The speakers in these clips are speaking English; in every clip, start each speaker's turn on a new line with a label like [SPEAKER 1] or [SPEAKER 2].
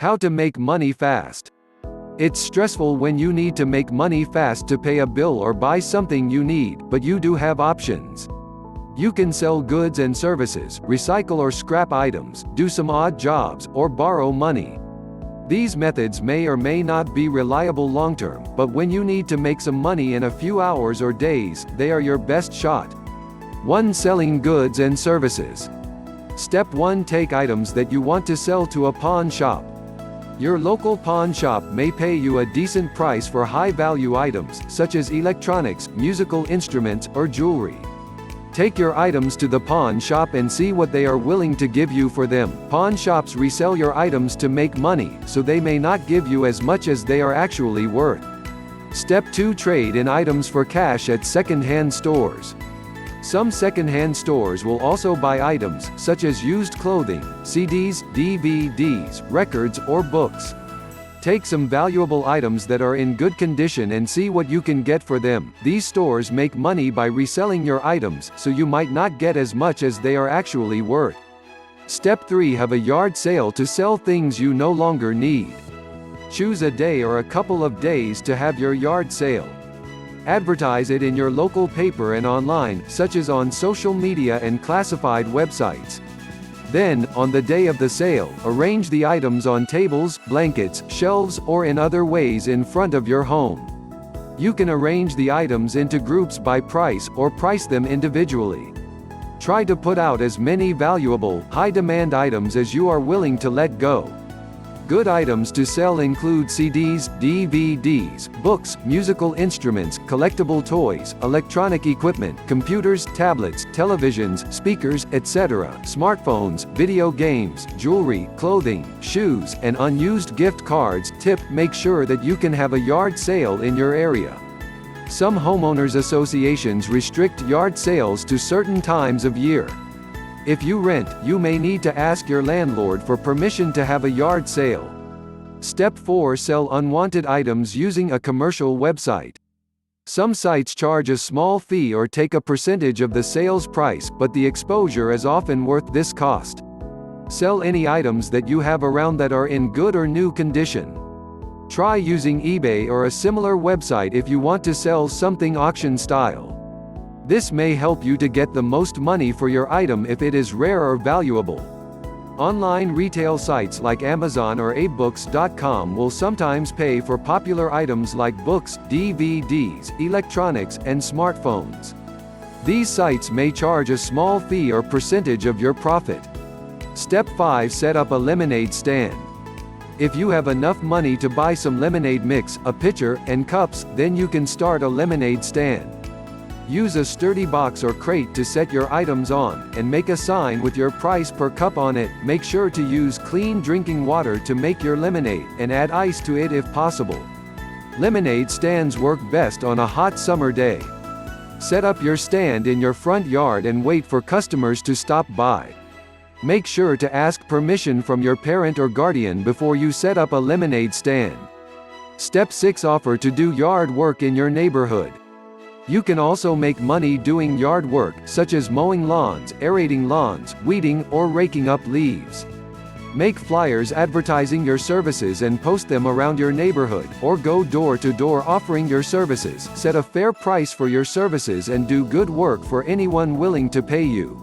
[SPEAKER 1] How to make money fast. It's stressful when you need to make money fast to pay a bill or buy something you need, but you do have options. You can sell goods and services, recycle or scrap items, do some odd jobs, or borrow money. These methods may or may not be reliable long-term, but when you need to make some money in a few hours or days, they are your best shot. 1. Selling goods and services. Step 1. Take items that you want to sell to a pawn shop. Your local pawn shop may pay you a decent price for high-value items, such as electronics, musical instruments, or jewelry. Take your items to the pawn shop and see what they are willing to give you for them. Pawn shops resell your items to make money, so they may not give you as much as they are actually worth. Step 2. Trade in items for cash at second-hand stores. Some second-hand stores will also buy items, such as used clothing, CDs, DVDs, records, or books. Take some valuable items that are in good condition and see what you can get for them. These stores make money by reselling your items, so you might not get as much as they are actually worth. Step 3. Have a yard sale to sell things you no longer need. Choose a day or a couple of days to have your yard sale. Advertise it in your local paper and online, such as on social media and classified websites. Then, on the day of the sale, arrange the items on tables, blankets, shelves, or in other ways in front of your home. You can arrange the items into groups by price, or price them individually. Try to put out as many valuable, high-demand items as you are willing to let go. Good items to sell include CDs, DVDs, books, musical instruments, collectible toys, electronic equipment, computers, tablets, televisions, speakers, etc., smartphones, video games, jewelry, clothing, shoes, and unused gift cards. Tip: make sure that you can have a yard sale in your area. Some homeowners associations restrict yard sales to certain times of year. If you rent, you may need to ask your landlord for permission to have a yard sale. Step 4. Sell unwanted items using a commercial website. Some sites charge a small fee or take a percentage of the sales price, but the exposure is often worth this cost. Sell any items that you have around that are in good or new condition. Try using eBay or a similar website if you want to sell something auction style. This may help you to get the most money for your item if it is rare or valuable. Online retail sites like Amazon or abebooks.com will sometimes pay for popular items like books, DVDs, electronics, and smartphones. These sites may charge a small fee or percentage of your profit. Step 5. Set up a lemonade stand. If you have enough money to buy some lemonade mix, a pitcher, and cups, then you can start a lemonade stand. Use a sturdy box or crate to set your items on, and make a sign with your price per cup on it. Make sure to use clean drinking water to make your lemonade, and add ice to it if possible. Lemonade stands work best on a hot summer day. Set up your stand in your front yard and wait for customers to stop by. Make sure to ask permission from your parent or guardian before you set up a lemonade stand. Step 6. Offer to do yard work in your neighborhood. You can also make money doing yard work, such as mowing lawns, aerating lawns, weeding, or raking up leaves. Make flyers advertising your services and post them around your neighborhood, or go door to door offering your services. Set a fair price for your services and do good work for anyone willing to pay you.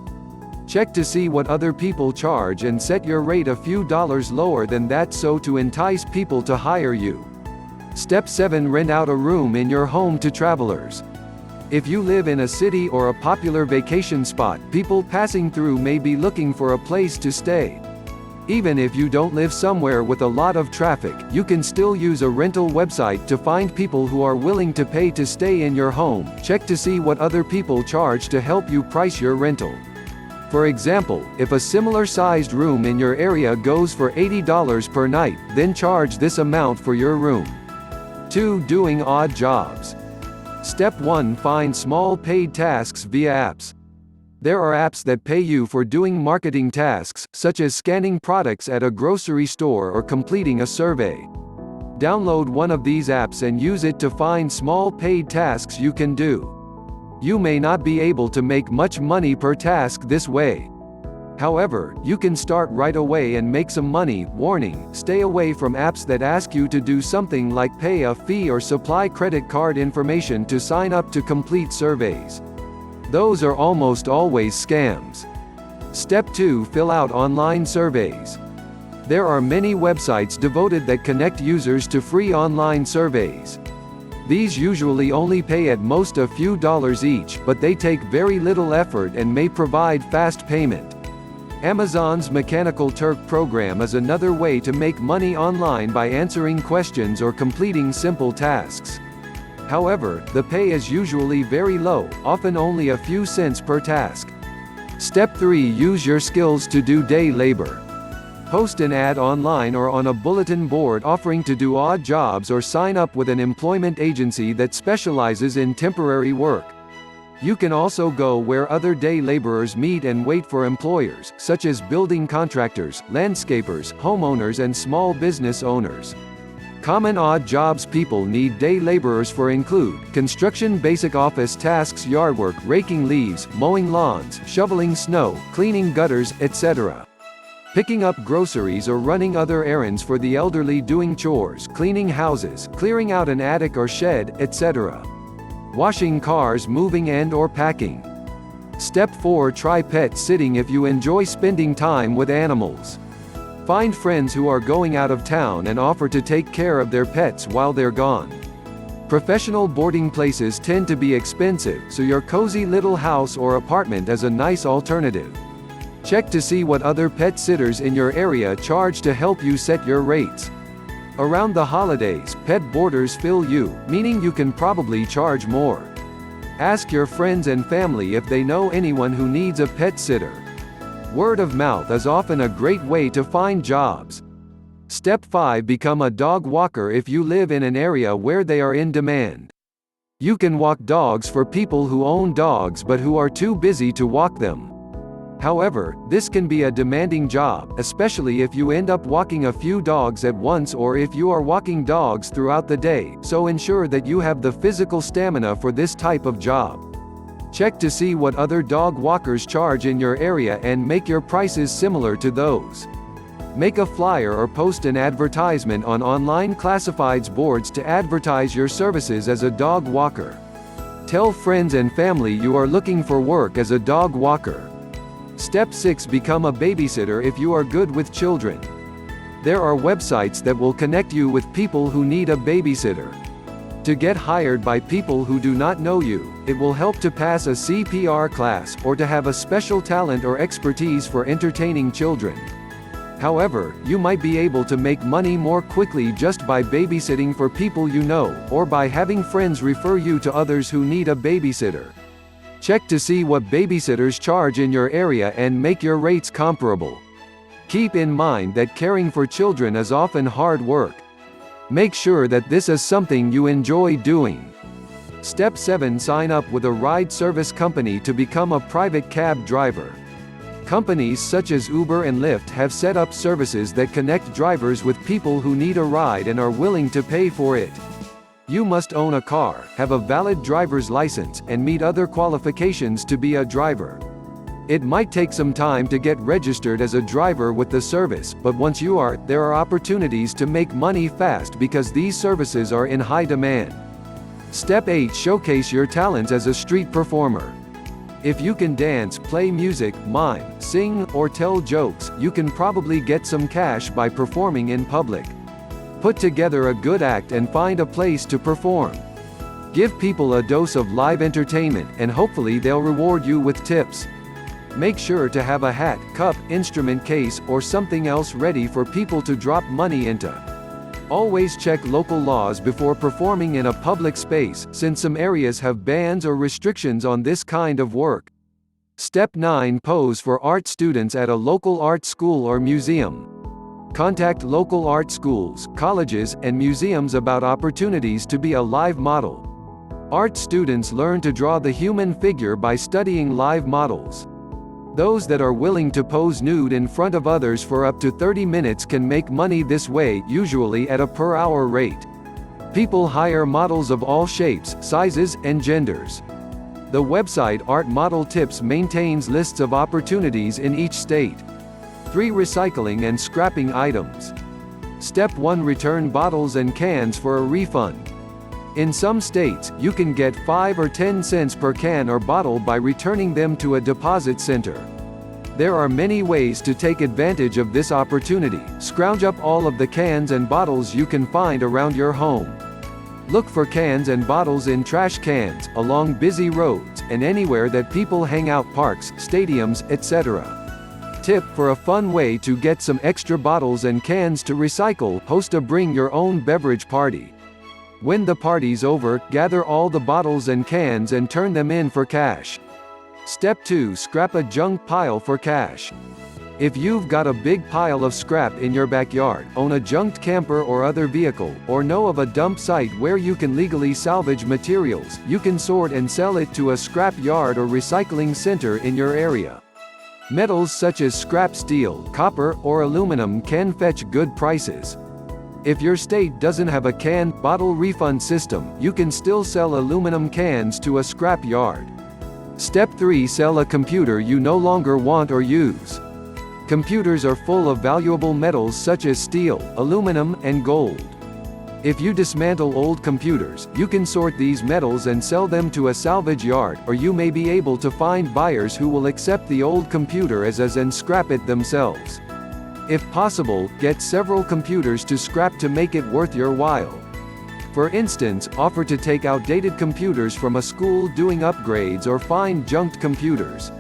[SPEAKER 1] Check to see what other people charge and set your rate a few dollars lower than that so to entice people to hire you. Step 7. Rent out a room in your home to travelers. If you live in a city or a popular vacation spot, people passing through may be looking for a place to stay. Even if you don't live somewhere with a lot of traffic, you can still use a rental website to find people who are willing to pay to stay in your home. Check to see what other people charge to help you price your rental. For example, if a similar-sized room in your area goes for $80 per night, then charge this amount for your room. 2. Doing odd jobs. Step 1. Find small paid tasks via apps. There are apps that pay you for doing marketing tasks, such as scanning products at a grocery store or completing a survey. Download one of these apps and use it to find small paid tasks you can do. You may not be able to make much money per task this way. However, you can start right away and make some money. Warning: stay away from apps that ask you to do something like pay a fee or supply credit card information to sign up to complete surveys. Those are almost always scams. Step 2: fill out online surveys. There are many websites devoted that connect users to free online surveys. These usually only pay at most a few dollars each, but they take very little effort and may provide fast payment. Amazon's Mechanical Turk program is another way to make money online by answering questions or completing simple tasks. However, the pay is usually very low, often only a few cents per task. Step 3: use your skills to do day labor. Post an ad online or on a bulletin board offering to do odd jobs, or sign up with an employment agency that specializes in temporary work. You can also go where other day laborers meet and wait for employers, such as building contractors, landscapers, homeowners and small business owners. Common odd jobs people need day laborers for include construction, basic office tasks, yard work, raking leaves, mowing lawns, shoveling snow, cleaning gutters, etc. Picking up groceries or running other errands for the elderly, doing chores, cleaning houses, clearing out an attic or shed, etc. Washing cars, moving and/or packing. Step 4: try pet sitting if you enjoy spending time with animals. Find friends who are going out of town and offer to take care of their pets while they're gone. Professional boarding places tend to be expensive, so your cozy little house or apartment is a nice alternative. Check to see what other pet sitters in your area charge to help you set your rates. Around the holidays, pet boarders fill you, meaning you can probably charge more. Ask your friends and family if they know anyone who needs a pet sitter. Word of mouth is often a great way to find jobs. Step 5: become a dog walker if you live in an area where they are in demand. You can walk dogs for people who own dogs but who are too busy to walk them. However, this can be a demanding job, especially if you end up walking a few dogs at once or if you are walking dogs throughout the day, so ensure that you have the physical stamina for this type of job. Check to see what other dog walkers charge in your area and make your prices similar to those. Make a flyer or post an advertisement on online classifieds boards to advertise your services as a dog walker. Tell friends and family you are looking for work as a dog walker. Step 6: become a babysitter if you are good with children. There are websites that will connect you with people who need a babysitter. To get hired by people who do not know you, it will help to pass a CPR class, or to have a special talent or expertise for entertaining children. However, you might be able to make money more quickly just by babysitting for people you know, or by having friends refer you to others who need a babysitter. Check to see what babysitters charge in your area and make your rates comparable. Keep in mind that caring for children is often hard work. Make sure that this is something you enjoy doing. Step 7: sign up with a ride service company to become a private cab driver. Companies such as Uber and Lyft have set up services that connect drivers with people who need a ride and are willing to pay for it. You must own a car, have a valid driver's license, and meet other qualifications to be a driver. It might take some time to get registered as a driver with the service, but once you are, there are opportunities to make money fast because these services are in high demand. Step 8: showcase your talents as a street performer. If you can dance, play music, mime, sing, or tell jokes, you can probably get some cash by performing in public. Put together a good act and find a place to perform. Give people a dose of live entertainment, and hopefully they'll reward you with tips. Make sure to have a hat, cup, instrument case, or something else ready for people to drop money into. Always check local laws before performing in a public space, since some areas have bans or restrictions on this kind of work. Step 9: pose for art students at a local art school or museum. Contact local art schools, colleges, and museums about opportunities to be a live model. Art students learn to draw the human figure by studying live models. Those that are willing to pose nude in front of others for up to 30 minutes can make money this way, usually at a per-hour rate. People hire models of all shapes, sizes, and genders. The website Art Model Tips maintains lists of opportunities in each state. 3. Recycling and scrapping items. Step 1. Return bottles and cans for a refund. In some states, you can get 5 or 10 cents per can or bottle by returning them to a deposit center. There are many ways to take advantage of this opportunity. Scrounge up all of the cans and bottles you can find around your home. Look for cans and bottles in trash cans, along busy roads, and anywhere that people hang out: parks, stadiums, etc. Tip: for a fun way to get some extra bottles and cans to recycle, host a bring your own beverage party. When the party's over, gather all the bottles and cans and turn them in for cash. Step 2. Scrap a junk pile for cash. If you've got a big pile of scrap in your backyard, own a junked camper or other vehicle, or know of a dump site where you can legally salvage materials, you can sort and sell it to a scrap yard or recycling center in your area. Metals such as scrap steel, copper, or aluminum can fetch good prices. If your state doesn't have a can/bottle refund system, you can still sell aluminum cans to a scrap yard. Step 3. Sell a computer you no longer want or use. Computers are full of valuable metals such as steel, aluminum, and gold. If you dismantle old computers, you can sort these metals and sell them to a salvage yard, or you may be able to find buyers who will accept the old computer as is and scrap it themselves. If possible, get several computers to scrap to make it worth your while. For instance, offer to take outdated computers from a school doing upgrades or find junked computers.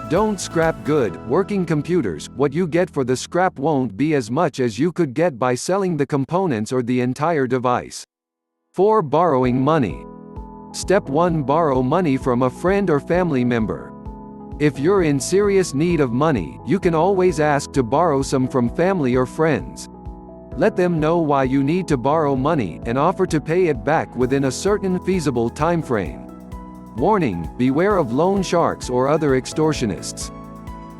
[SPEAKER 1] Don't scrap good, working computers. What you get for the scrap won't be as much as you could get by selling the components or the entire device. 4. Borrowing money. Step 1. Borrow money from a friend or family member. If you're in serious need of money, you can always ask to borrow some from family or friends. Let them know why you need to borrow money, and offer to pay it back within a certain feasible time frame. Warning: beware of loan sharks or other extortionists.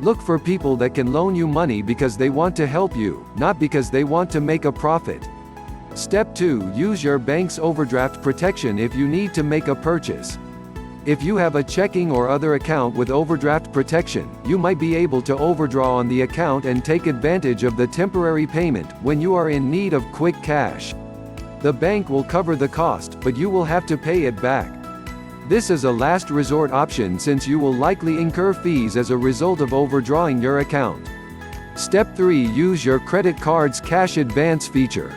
[SPEAKER 1] Look for people that can loan you money because they want to help you, not because they want to make a profit. Step 2. Use your bank's overdraft protection if you need to make a purchase. If you have a checking or other account with overdraft protection, you might be able to overdraw on the account and take advantage of the temporary payment when you are in need of quick cash. The bank will cover the cost, but you will have to pay it back. This is a last resort option since you will likely incur fees as a result of overdrawing your account. Step 3. Use your credit card's cash advance feature.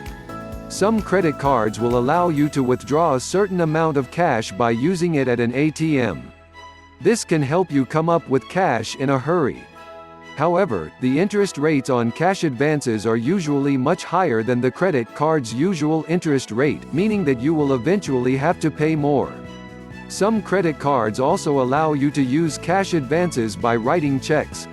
[SPEAKER 1] Some credit cards will allow you to withdraw a certain amount of cash by using it at an ATM. This can help you come up with cash in a hurry. However, the interest rates on cash advances are usually much higher than the credit card's usual interest rate, meaning that you will eventually have to pay more. Some credit cards also allow you to use cash advances by writing checks.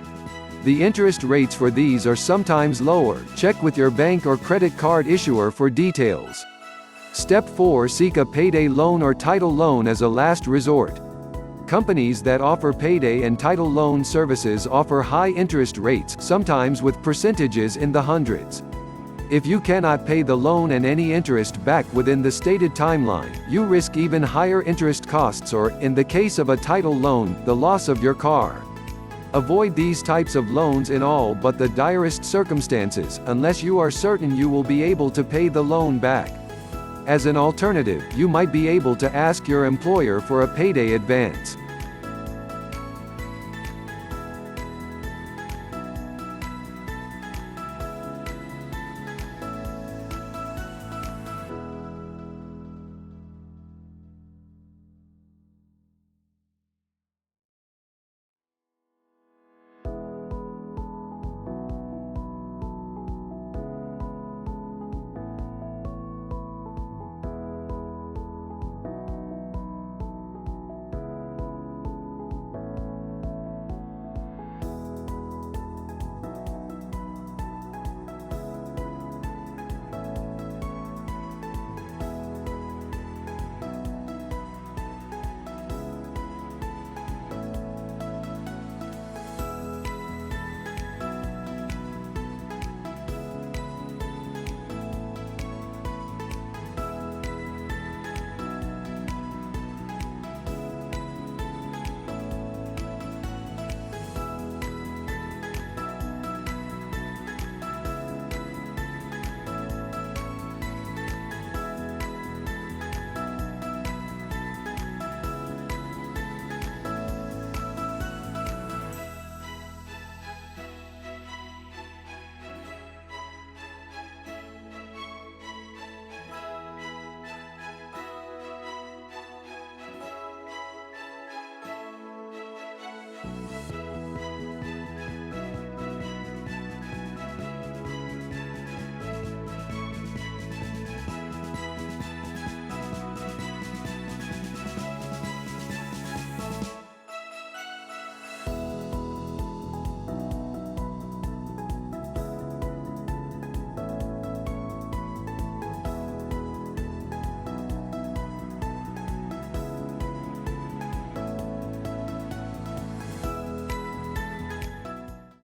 [SPEAKER 1] The interest rates for these are sometimes lower. Check with your bank or credit card issuer for details. Step 4. Seek a payday loan or title loan as a last resort. Companies that offer payday and title loan services offer high interest rates, sometimes with percentages in the hundreds. If you cannot pay the loan and any interest back within the stated timeline, you risk even higher interest costs or, in the case of a title loan, the loss of your car. Avoid these types of loans in all but the direst circumstances, unless you are certain you will be able to pay the loan back. As an alternative, you might be able to ask your employer for a payday advance.